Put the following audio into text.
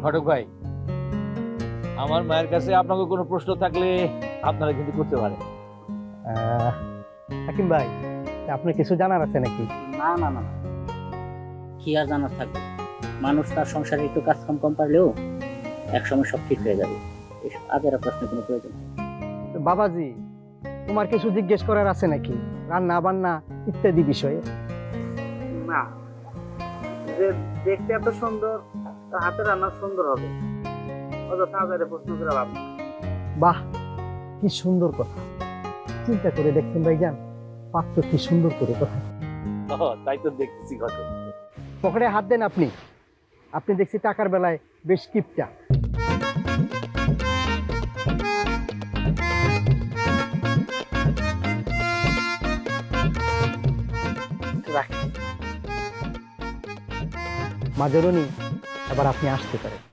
ঘটক ভাই, আমার মায়ের কাছে আপনাকে কোনো প্রশ্ন থাকলে আপনারা কিন্তু করতে পারেন। হাকিম ভাই, আপনার কিছু জানার আছে নাকি? না না না, কি আর জানার থাকবে, মানুষ তার সংসারে একটু কাজ কাম কম পারলেও একসময় সব ঠিক হয়ে যাবে। এসব আগের প্রশ্নের কোনো প্রয়োজন নেই। তো বাবাজি, তোমার কিছু জিজ্ঞেস করার আছে নাকি রান্না বান্না ইত্যাদি বিষয়ে? না, যে দেখতে এত সুন্দর, তার হাতে রান্না সুন্দর হবে, অযথা আজারে প্রশ্ন করে লাভ নেই। বাহ, কি সুন্দর কথা। চিন্তা করে দেখছেন ভাইজান, পাত্র কি সুন্দর করে কথা। তাই তো দেখতেছি ঘটক। পকেটে হাত দেন আপনি। আপনি দেখছি টাকার বেলায় বেশ কিপটা। রাখ। মাজরুনি, এবার আপনি আসতে পারেন।